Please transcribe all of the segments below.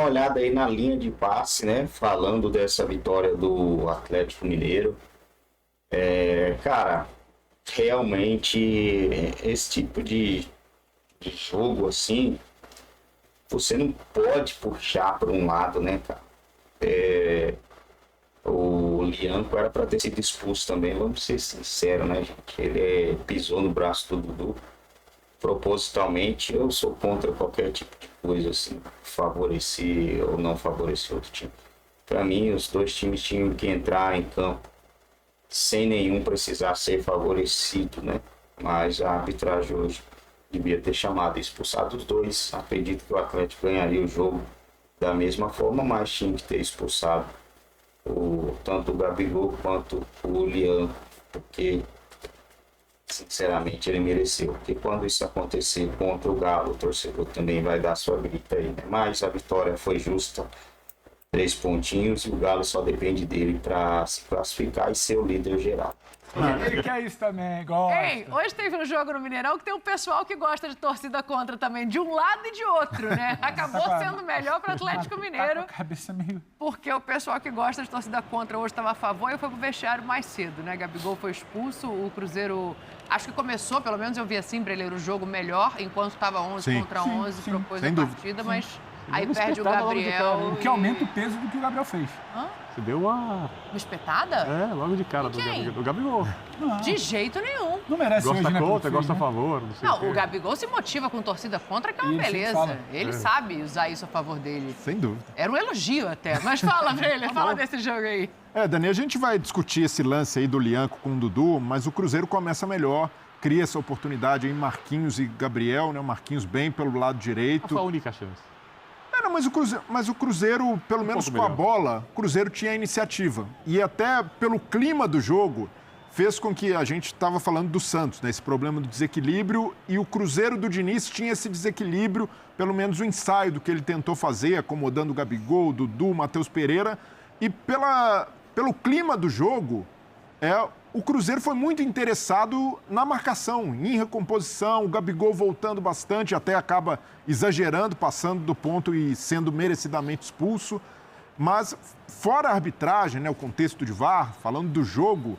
olhada aí na linha de passe, né? Falando dessa vitória do Atlético Mineiro. Cara, realmente esse tipo de jogo assim, você não pode puxar para um lado, né, cara? O Lianco era para ter sido expulso também, vamos ser sinceros, né, gente? Ele pisou no braço do Dudu propositalmente. Eu sou contra qualquer tipo de coisa assim, favorecer ou não favorecer outro time. Para mim, os dois times tinham que entrar em campo sem nenhum precisar ser favorecido, né? Mas a arbitragem hoje devia ter chamado e expulsado os dois. Acredito que o Atlético ganharia o jogo da mesma forma, mas tinha que ter expulsado tanto o Gabigol quanto o Lian, porque sinceramente ele mereceu. Porque quando isso acontecer contra o Galo, o torcedor também vai dar sua grita aí, né? Mas a vitória foi justa, 3 pontinhos, e o Galo só depende dele para se classificar e ser o líder geral. Ele quer isso também, gosta. Ei, hoje teve um jogo no Mineirão que tem um pessoal que gosta de torcida contra também, de um lado e de outro, né? Acabou sendo melhor para o Atlético Mineiro. Tá com a cabeça meio... Porque o pessoal que gosta de torcida contra hoje estava a favor e foi pro vestiário mais cedo, né? Gabigol foi expulso, o Cruzeiro, acho que começou, pelo menos eu vi assim, para ele o jogo melhor, enquanto estava 11 contra 11, propôs a partida, mas aí perde o Gabriel. O que aumenta o peso do que o Gabriel fez. Você deu uma... Uma espetada? logo de cara do Gabigol. Não, De jeito nenhum. não merece hoje, Gosta né? contra, gosta a né? favor, não sei o quê. Não, o Gabigol se motiva com torcida contra, que é uma Isso, beleza. fala. Ele sabe usar isso a favor dele. Sem dúvida. Era um elogio até, mas fala pra ele, fala desse jogo aí. Dani, a gente vai discutir esse lance aí do Lianco com o Dudu, mas o Cruzeiro começa melhor, cria essa oportunidade aí, Marquinhos e Gabriel, né? O Marquinhos bem pelo lado direito. Foi a única chance. Não, mas o Cruzeiro, pelo menos com a bola, o Cruzeiro tinha a iniciativa. E até pelo clima do jogo, fez com que a gente estava falando do Santos, né? Esse problema do desequilíbrio, e o Cruzeiro do Diniz tinha esse desequilíbrio, pelo menos o ensaio do que ele tentou fazer, acomodando o Gabigol, o Dudu, o Matheus Pereira. E pelo clima do jogo, o Cruzeiro foi muito interessado na marcação, em recomposição, o Gabigol voltando bastante, até acaba exagerando, passando do ponto e sendo merecidamente expulso. Mas, fora a arbitragem, né, o contexto de VAR, falando do jogo,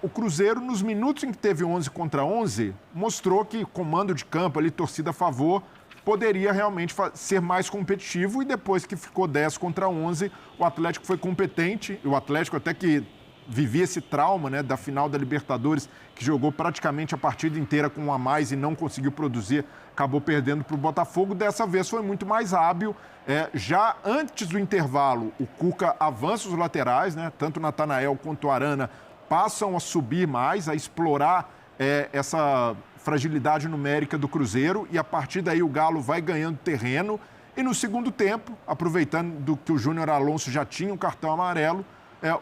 o Cruzeiro, nos minutos em que teve 11 contra 11, mostrou que comando de campo, ali, torcida a favor, poderia realmente ser mais competitivo, e depois que ficou 10 contra 11, o Atlético foi competente, e o Atlético até que vivia esse trauma, né, da final da Libertadores, que jogou praticamente a partida inteira com um a mais e não conseguiu produzir, acabou perdendo para o Botafogo. Dessa vez foi muito mais hábil. Já antes do intervalo, o Cuca avança os laterais, né, tanto o Natanael quanto o Arana passam a subir mais, a explorar essa fragilidade numérica do Cruzeiro, e a partir daí o Galo vai ganhando terreno. E no segundo tempo, aproveitando que o Júnior Alonso já tinha um cartão amarelo,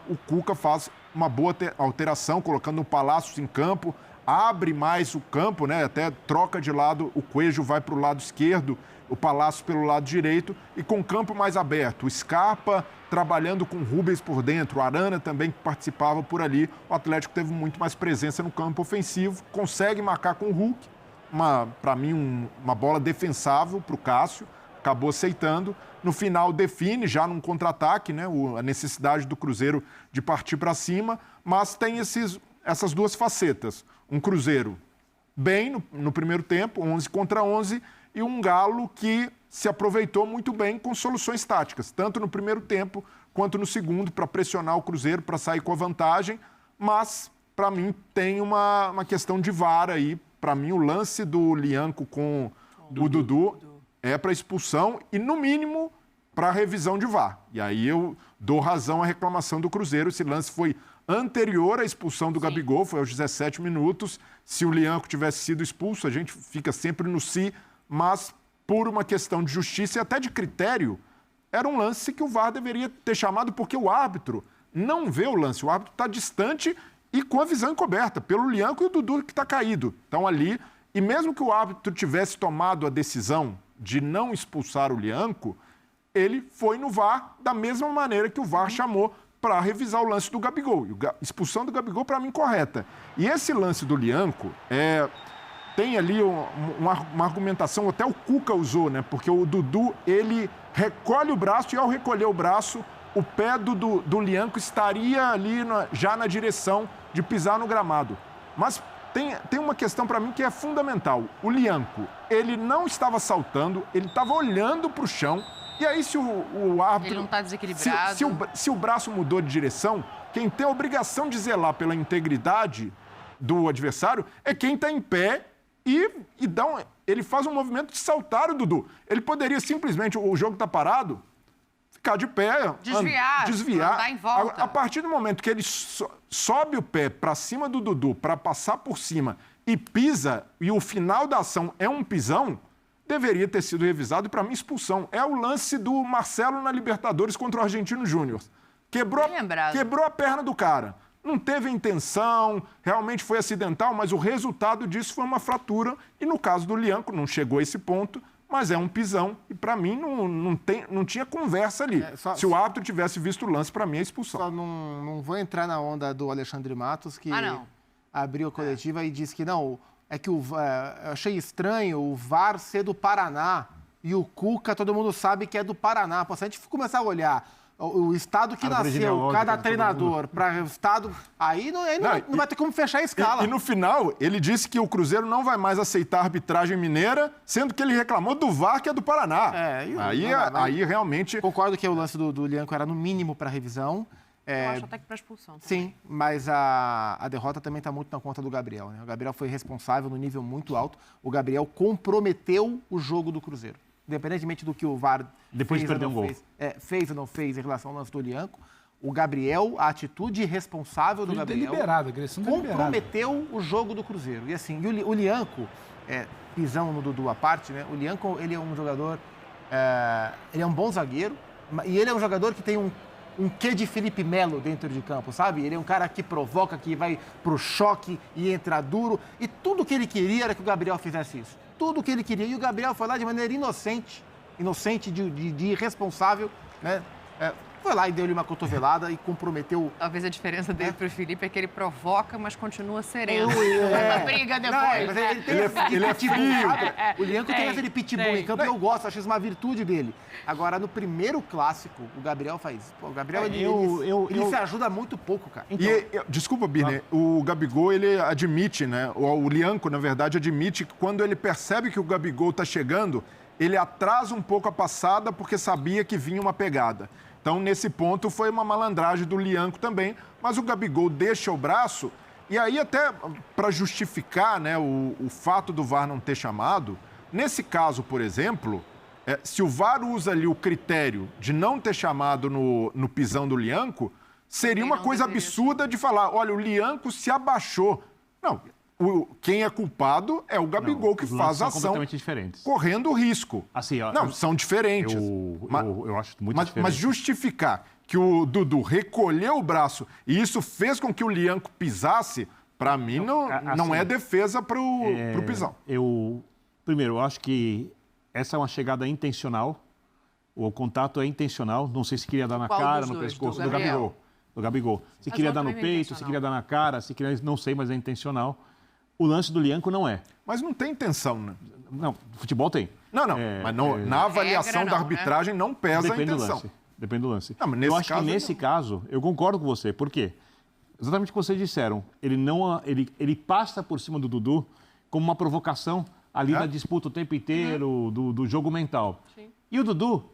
o Cuca faz uma boa alteração, colocando o Palácios em campo, abre mais o campo, né? Até troca de lado, o Coelho vai para o lado esquerdo, o Palácios pelo lado direito, e com o campo mais aberto. O Scarpa trabalhando com o Rubens por dentro, o Arana também que participava por ali. O Atlético teve muito mais presença no campo ofensivo, consegue marcar com o Hulk, para mim uma bola defensável para o Cássio, acabou aceitando. No final define, já num contra-ataque, né, a necessidade do Cruzeiro de partir para cima, mas tem essas duas facetas. Um Cruzeiro bem no primeiro tempo, 11 contra 11, e um Galo que se aproveitou muito bem com soluções táticas, tanto no primeiro tempo quanto no segundo, para pressionar o Cruzeiro, para sair com a vantagem. Mas, para mim, tem uma questão de VAR aí. Para mim, o lance do Lianco com o Dudu é para expulsão e, no mínimo, para revisão de VAR. E aí eu dou razão à reclamação do Cruzeiro. Esse lance foi anterior à expulsão do Gabigol, foi aos 17 minutos. Se o Lianco tivesse sido expulso, a gente fica sempre no si, mas por uma questão de justiça e até de critério, era um lance que o VAR deveria ter chamado, porque o árbitro não vê o lance. O árbitro está distante e com a visão encoberta, pelo Lianco e o Dudu que está caído. Então ali, e mesmo que o árbitro tivesse tomado a decisão de não expulsar o Lianco, ele foi no VAR da mesma maneira que o VAR chamou para revisar o lance do Gabigol. E a expulsão do Gabigol, para mim, correta. E esse lance do Lianco, tem ali uma argumentação, até o Cuca usou, né? Porque o Dudu, ele recolhe o braço e, ao recolher o braço, o pé do Lianco estaria ali já na direção de pisar no gramado. Mas tem uma questão para mim que é fundamental. O Lianco, ele não estava saltando, ele estava olhando para o chão. E aí, se o árbitro... Ele não está desequilibrado. Se o braço mudou de direção, quem tem a obrigação de zelar pela integridade do adversário é quem está em pé ele faz um movimento de saltar o Dudu. Ele poderia simplesmente, o jogo está parado, ficar de pé, desviar. Andar em volta. A partir do momento que ele sobe o pé para cima do Dudu para passar por cima e pisa, e o final da ação é um pisão, deveria ter sido revisado e, para mim, expulsão. É o lance do Marcelo na Libertadores contra o Argentino Júnior. Quebrou a perna do cara. Não teve intenção, realmente foi acidental, mas o resultado disso foi uma fratura. E no caso do Lianco, não chegou a esse ponto, mas é um pisão. E para mim não tinha conversa ali. Se o árbitro tivesse visto o lance, para mim é expulsão. Só não vou entrar na onda do Alexandre Matos, que abriu a coletiva e disse que não, é que eu achei estranho o VAR ser do Paraná e o Cuca, todo mundo sabe que é do Paraná. Pô, se a gente começar a olhar o estado que nasceu, cada treinador, para o estado, aí não vai ter como fechar a escala. E no final, ele disse que o Cruzeiro não vai mais aceitar a arbitragem mineira, sendo que ele reclamou do VAR, que é do Paraná. Aí realmente... Concordo que o lance do Lianco era no mínimo para revisão. Eu acho até que para expulsão também. Sim, mas a derrota também está muito na conta do Gabriel, né? O Gabriel foi responsável no nível muito alto. O Gabriel comprometeu o jogo do Cruzeiro. Independentemente do que o VAR depois de perder um gol. Fez ou não fez em relação ao lance do Lianco, o Gabriel, a atitude responsável do Gabriel comprometeu o jogo do Cruzeiro. E assim, o Lianco, pisão no Dudu à parte, né? O Lianco, ele é um jogador, ele é um bom zagueiro, e ele é um jogador que tem um quê de Felipe Melo dentro de campo, sabe? Ele é um cara que provoca, que vai pro choque e entra duro. E tudo que ele queria era que o Gabriel fizesse isso. Tudo que ele queria. E o Gabriel foi lá de maneira inocente de irresponsável, né? Foi lá e deu-lhe uma cotovelada e comprometeu... Talvez a diferença dele pro Felipe é que ele provoca, mas continua sereno. Uma briga depois. Mas ele é pitbull, sabe? O Lianco tem aquele pitbull em campo e eu gosto, acho isso uma virtude dele. Agora, no primeiro clássico, o Gabriel faz... Pô, o Gabriel, ele se ajuda muito pouco, cara. Então, desculpa, Birner, o Gabigol, ele admite, né? O Lianco, na verdade, admite que quando ele percebe que o Gabigol tá chegando, ele atrasa um pouco a passada porque sabia que vinha uma pegada. Então, nesse ponto, foi uma malandragem do Lianco também, mas o Gabigol deixa o braço, e aí até para justificar, né, o fato do VAR não ter chamado, nesse caso, por exemplo, se o VAR usa ali o critério de não ter chamado no pisão do Lianco, seria uma coisa absurda de falar, olha, o Lianco se abaixou. Não, quem é culpado é o Gabigol, que faz a ação correndo risco. Assim, não, são diferentes. Eu acho muito diferente. Mas justificar que o Dudu recolheu o braço e isso fez com que o Lianco pisasse, para mim não é defesa para o pisão. Primeiro, eu acho que essa é uma chegada intencional. O contato é intencional. Não sei se queria dar na cara, no pescoço do Gabigol. Se queria dar no peito, se queria dar na cara, se queria, não sei, mas é intencional. O lance do Lianco não é. Mas não tem intenção, né? Não, futebol tem. Mas na avaliação da arbitragem não pesa a intenção. Depende do lance. Não, mas eu acho que nesse caso, eu concordo com você. Por quê? Exatamente o que vocês disseram. Ele passa por cima do Dudu como uma provocação ali na disputa o tempo inteiro, do jogo mental. Sim. E o Dudu,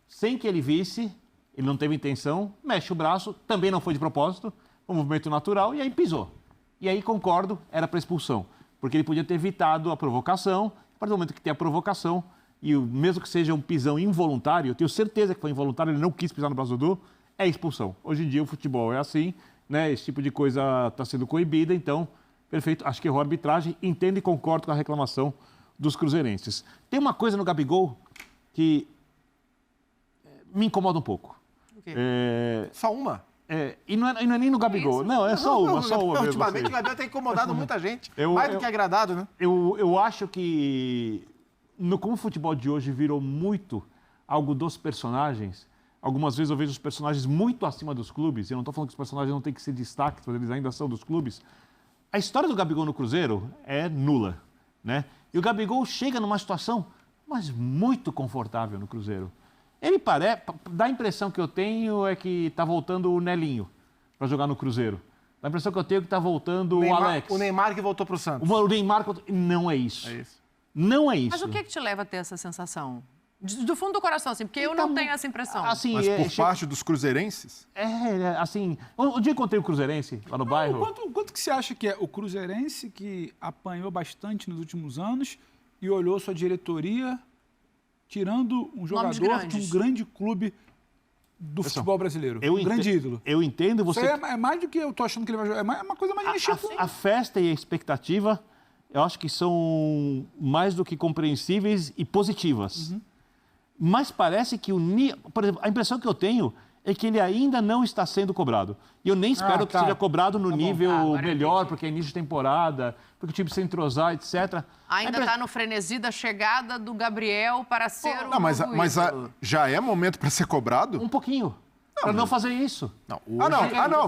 sem que ele visse, ele não teve intenção, mexe o braço, também não foi de propósito, um movimento natural, e aí pisou. E aí, concordo, era para expulsão. Porque ele podia ter evitado a provocação. A partir do momento que tem a provocação, e mesmo que seja um pisão involuntário, eu tenho certeza que foi involuntário, ele não quis pisar no braço do Dudu, é expulsão. Hoje em dia o futebol é assim, né? Esse tipo de coisa está sendo coibida, então, perfeito. Acho que errou a arbitragem, entendo e concordo com a reclamação dos cruzeirenses. Tem uma coisa no Gabigol que me incomoda um pouco. O quê? Só uma? E não é nem no Gabigol. Não, é só uma mesmo. Ultimamente o Gabigol tem incomodado muita gente. Mais do que agradado, né? Eu acho que, como o futebol de hoje virou muito algo dos personagens, algumas vezes eu vejo os personagens muito acima dos clubes, eu não estou falando que os personagens não têm que ser destaques, mas eles ainda são dos clubes. A história do Gabigol no Cruzeiro é nula, né? E o Gabigol chega numa situação, mas muito confortável no Cruzeiro. Ele dá a impressão que eu tenho é que tá voltando o Nelinho para jogar no Cruzeiro. Dá a impressão que eu tenho que tá voltando o Alex. O Neymar que voltou pro Santos. O Neymar... Não é isso. Não é isso. Mas o que te leva a ter essa sensação? Do fundo do coração, assim, porque eu não tenho essa impressão. Assim, mas por parte dos cruzeirenses? Assim... Um dia eu encontrei o cruzeirense lá no bairro. Quanto que você acha que é o cruzeirense que apanhou bastante nos últimos anos e olhou sua diretoria tirando um jogador de um grande clube do futebol brasileiro? Um grande ídolo. Eu entendo você... Isso é mais do que eu tô achando que ele vai jogar. É uma coisa mais mexida. A festa e a expectativa, eu acho que são mais do que compreensíveis e positivas. Mas parece que por exemplo, a impressão que eu tenho é que ele ainda não está sendo cobrado. E eu nem espero que seja cobrado no nível melhor, porque é início de temporada, porque o time precisa entrosar, etc. Ainda está no frenesi da chegada do Gabriel para ser o mas já é momento para ser cobrado? Um pouquinho. Para não fazer isso. Não,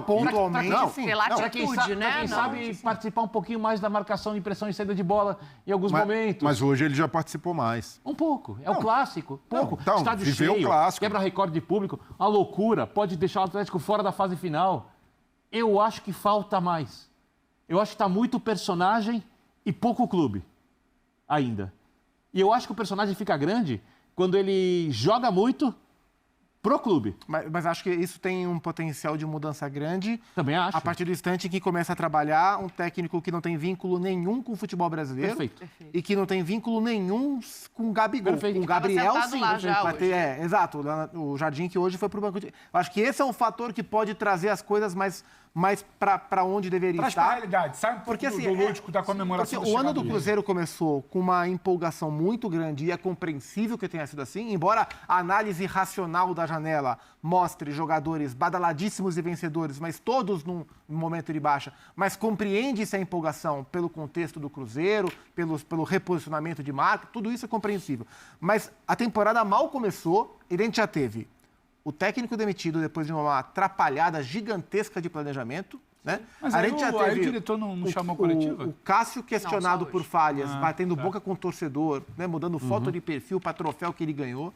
pontualmente, Para quem sabe participar um pouquinho mais da marcação de pressão e saída de bola em alguns momentos. Mas hoje ele já participou mais. Um pouco. É o clássico. Pouco. Então, estádio cheio, clássico. Quebra recorde de público. Uma loucura. Pode deixar o Atlético fora da fase final. Eu acho que falta mais. Eu acho que está muito personagem e pouco clube ainda. E eu acho que o personagem fica grande quando ele joga muito pro clube. Mas acho que isso tem um potencial de mudança grande. Também acho. A partir do instante em que começa a trabalhar um técnico que não tem vínculo nenhum com o futebol brasileiro. Perfeito. E que não tem vínculo nenhum com o Gabigol. Perfeito. Com o Gabriel, sim. Lá já exato. O Jardim que hoje foi pro banco de... Acho que esse é um fator que pode trazer as coisas mais para onde deveria estar. Traz pra realidade, sabe? Porque do lúdico da comemoração. Porque o ano do Cruzeiro começou com uma empolgação muito grande e é compreensível que tenha sido assim, embora a análise racional da janela mostre jogadores badaladíssimos e vencedores, mas todos num momento de baixa, mas compreende-se a empolgação pelo contexto do Cruzeiro, pelo reposicionamento de marca, tudo isso é compreensível. Mas a temporada mal começou e a gente já teve o técnico demitido depois de uma atrapalhada gigantesca de planejamento, né? Mas a gente já teve o diretor não chamou a coletiva? O Cássio questionado por falhas, batendo boca com o torcedor, né? Mudando foto de perfil para troféu que ele ganhou.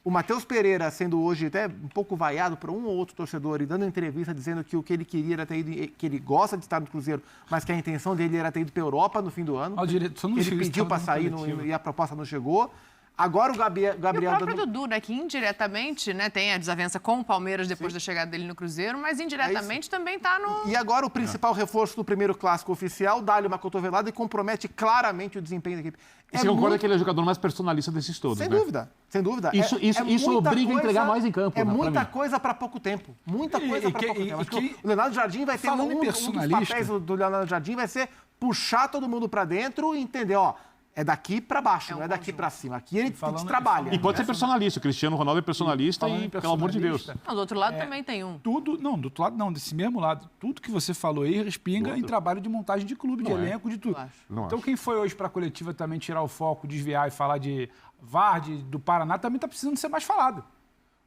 O Matheus Pereira sendo hoje até um pouco vaiado por um ou outro torcedor e dando entrevista dizendo que o que ele queria era ter ido, que ele gosta de estar no Cruzeiro, mas que a intenção dele era ter ido para a Europa no fim do ano. Ele pediu para sair e a proposta não chegou. Agora o Gabriel... E o próprio Dudu, né, que indiretamente, né, tem a desavença com o Palmeiras depois da chegada dele no Cruzeiro, mas indiretamente também está no... E agora o principal reforço do primeiro clássico oficial, dá-lhe uma cotovelada e compromete claramente o desempenho da equipe. E você concorda que ele é o jogador mais personalista desses todos, sem né? dúvida, sem dúvida. Isso obriga a entregar mais em campo. É muita coisa para pouco tempo. Muita coisa para pouco tempo. Acho que o Leonardo Jardim vai ter um dos papéis do Leonardo Jardim vai ser puxar todo mundo para dentro e entender, ó, é daqui para baixo, não é daqui para cima. Aqui ele trabalha. E pode ser personalista. O Cristiano Ronaldo é personalista e, pelo amor de Deus. Não, do outro lado também tem um. Do outro lado não, desse mesmo lado. Tudo que você falou aí respinga em trabalho de montagem de clube, de elenco, de tudo. Então quem foi hoje para a coletiva também tirar o foco, desviar e falar de VAR, do Paraná, também está precisando ser mais falado.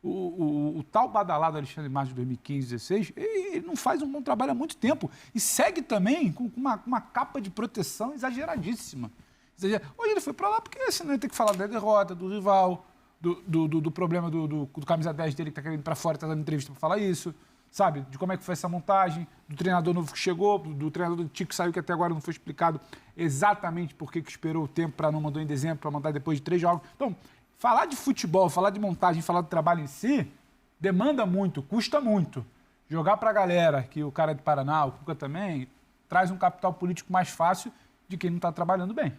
O tal badalado Alexandre Matos de 2015, 2016, ele não faz um bom trabalho há muito tempo. E segue também com uma capa de proteção exageradíssima. Hoje ele foi para lá porque senão ele tem que falar da derrota, do rival, do problema do camisa 10 dele que tá querendo ir para fora e tá dando entrevista para falar isso, sabe? De como é que foi essa montagem, do treinador novo que chegou, do treinador do Tico que saiu, que até agora não foi explicado exatamente por que esperou o tempo para não mandar em dezembro, para mandar depois de 3 jogos. Então, falar de futebol, falar de montagem, falar do trabalho em si, demanda muito, custa muito. Jogar para a galera, que o cara é de Paraná, o Cuca também, traz um capital político mais fácil de quem não está trabalhando bem.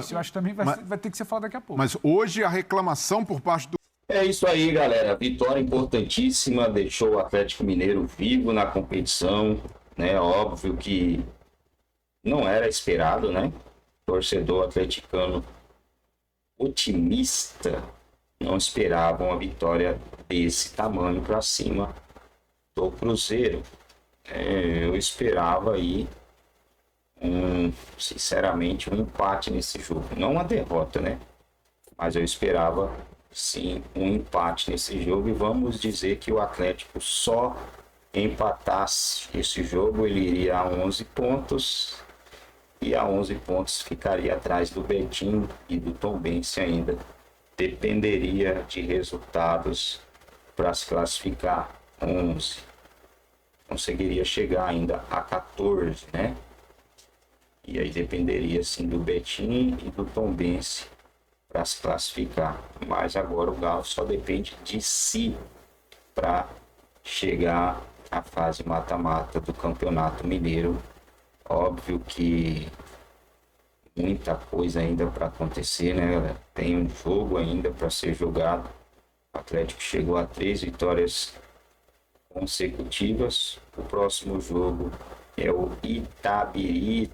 Isso eu acho que também vai ter que ser falado daqui a pouco. Mas hoje a reclamação por parte do... É isso aí, galera. Vitória importantíssima, deixou o Atlético Mineiro vivo na competição, né? Óbvio que não era esperado, né? Torcedor atleticano otimista não esperava uma vitória desse tamanho para cima do Cruzeiro. Eu esperava aí sinceramente, um empate nesse jogo. Não uma derrota, né? Mas eu esperava, sim, um empate nesse jogo. E vamos dizer que o Atlético só empatasse esse jogo, ele iria a 11 pontos. E a 11 pontos ficaria atrás do Betim e do Tombense ainda dependeria de resultados para se classificar. 11. Conseguiria chegar ainda a 14, né? E aí dependeria, sim, do Betim e do Tombense para se classificar. Mas agora o Galo só depende de si para chegar à fase mata-mata do Campeonato Mineiro. Óbvio que muita coisa ainda para acontecer, né, galera? Tem um jogo ainda para ser jogado. O Atlético chegou a 3 vitórias consecutivas. O próximo jogo é o Itabirito.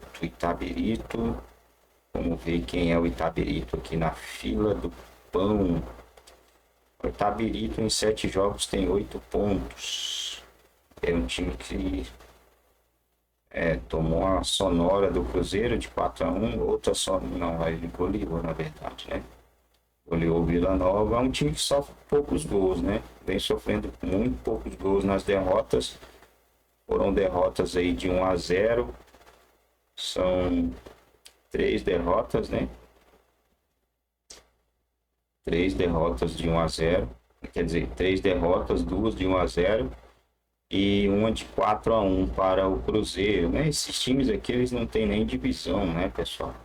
Vamos ver quem é o Itabirito aqui na fila do pão. O Itabirito em 7 jogos tem 8 pontos. É um time que tomou uma sonora do Cruzeiro de 4-1. Outra sonora, não, ele goleou na verdade, né? Goleou o Vila Nova. É um time que sofre poucos gols, né? Vem sofrendo muito poucos gols nas derrotas. Foram derrotas aí de 1-0. São 3 derrotas, né? 3 derrotas de 1-0. Quer dizer, 3 derrotas, 2 de 1-0 e uma de 4-1 para o Cruzeiro, né? Esses times aqui, eles não tem nem divisão, né, pessoal?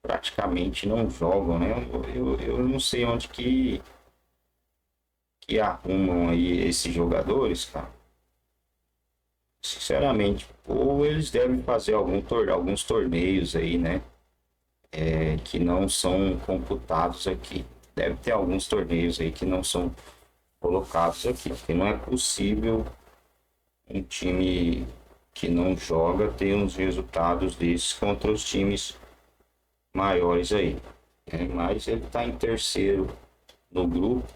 Praticamente não jogam, né? Eu não sei onde que arrumam aí esses jogadores, cara. Sinceramente, ou eles devem fazer alguns torneios aí, né? Que não são computados aqui. Deve ter alguns torneios aí que não são colocados aqui, porque não é possível um time que não joga ter uns resultados desses contra os times maiores aí. Mas ele está em terceiro no grupo.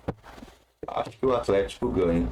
Acho que o Atlético ganha.